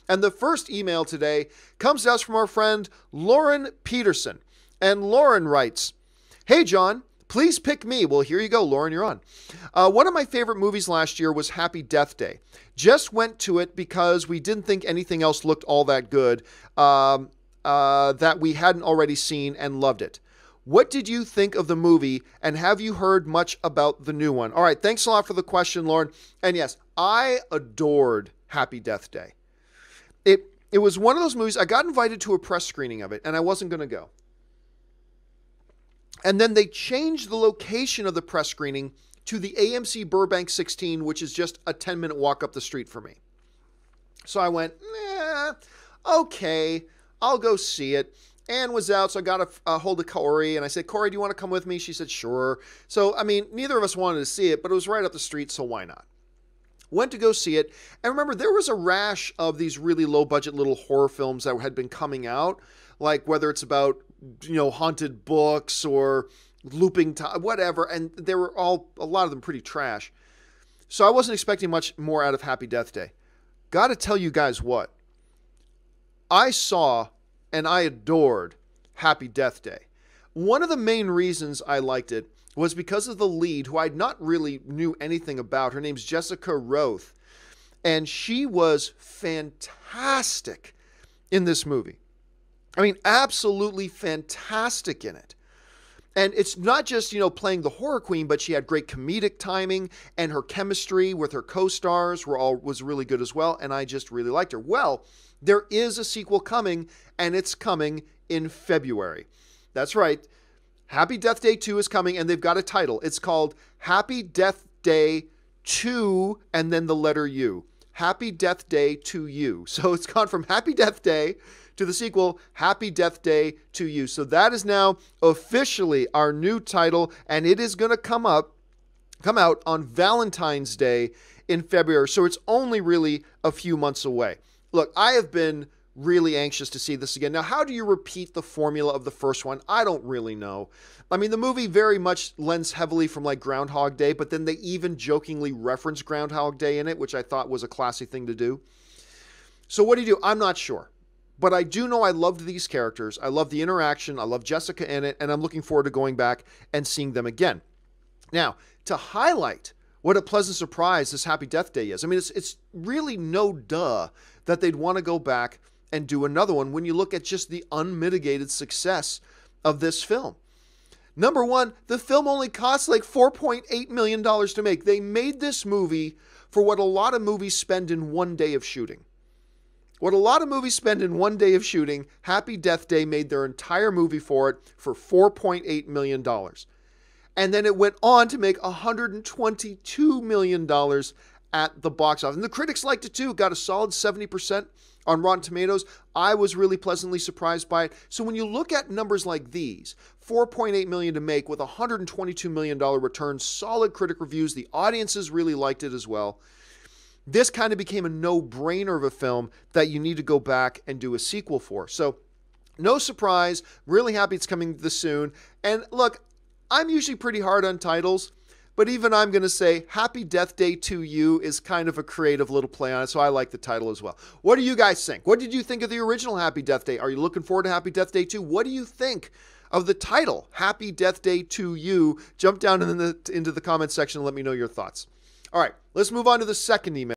And the first email today comes to us from our friend Lauren Peterson. And Lauren writes, "Hey, John, please pick me." Well, here you go, Lauren, you're on. One of my favorite movies last year was Happy Death Day. Just went to it because we didn't think anything else looked all that good that we hadn't already seen, and loved it. What did you think of the movie, and have you heard much about the new one? All right, thanks a lot for the question, Lauren. And yes, I adored Happy Death Day. It was one of those movies, I got invited to a press screening of it, and I wasn't going to go. And then they changed the location of the press screening to the AMC Burbank 16, which is just a 10-minute walk up the street for me. So I went, okay, I'll go see it. Anne was out, so I got a hold of Corey, and I said, "Corey, do you want to come with me?" She said, "Sure." So, I mean, neither of us wanted to see it, but it was right up the street, so why not? Went to go see it, and remember, there was a rash of these really low-budget little horror films that had been coming out, like whether it's about, haunted books or looping time, whatever, and they were a lot of them pretty trash. So I wasn't expecting much more out of Happy Death Day. Gotta tell you guys what, I saw and I adored Happy Death Day. One of the main reasons I liked it was because of the lead, who I not really knew anything about. Her name's Jessica Roth, and she was fantastic in this movie. I mean, absolutely fantastic in it. And it's not just, playing the horror queen, but she had great comedic timing, and her chemistry with her co-stars was really good as well, and I just really liked her. Well, there is a sequel coming, and it's coming in February. That's right. Happy Death Day 2 is coming, and they've got a title. It's called Happy Death Day 2, and then the letter U. Happy Death Day to You. So it's gone from Happy Death Day to the sequel, Happy Death Day to You. So that is now officially our new title, and it is going to come out on Valentine's Day in February. So it's only really a few months away. Look, I have been really anxious to see this again. Now, how do you repeat the formula of the first one? I don't really know. I mean, the movie very much lends heavily from like Groundhog Day, but then they even jokingly reference Groundhog Day in it, which I thought was a classy thing to do. So what do you do? I'm not sure. But I do know I loved these characters. I love the interaction. I love Jessica in it, and I'm looking forward to going back and seeing them again. Now, to highlight what a pleasant surprise this Happy Death Day is. I mean, it's really no duh that they'd want to go back and do another one when you look at just the unmitigated success of this film. Number one, the film only cost like $4.8 million to make. They made this movie for what a lot of movies spend in one day of shooting. What a lot of movies spend in one day of shooting, Happy Death Day made their entire movie for it for $4.8 million. And then it went on to make $122 million at the box office. And the critics liked it too. It got a solid 70% on Rotten Tomatoes. I was really pleasantly surprised by it. So when you look at numbers like these, $4.8 million to make with $122 million return, solid critic reviews, the audiences really liked it as well. This kind of became a no-brainer of a film that you need to go back and do a sequel for. So no surprise, really happy it's coming this soon. And look, I'm usually pretty hard on titles, but even I'm going to say Happy Death Day to You is kind of a creative little play on it, so I like the title as well. What do you guys think? What did you think of the original Happy Death Day? Are you looking forward to Happy Death Day 2? What do you think of the title, Happy Death Day to You? Jump down into the comment section and let me know your thoughts. All right, let's move on to the second email.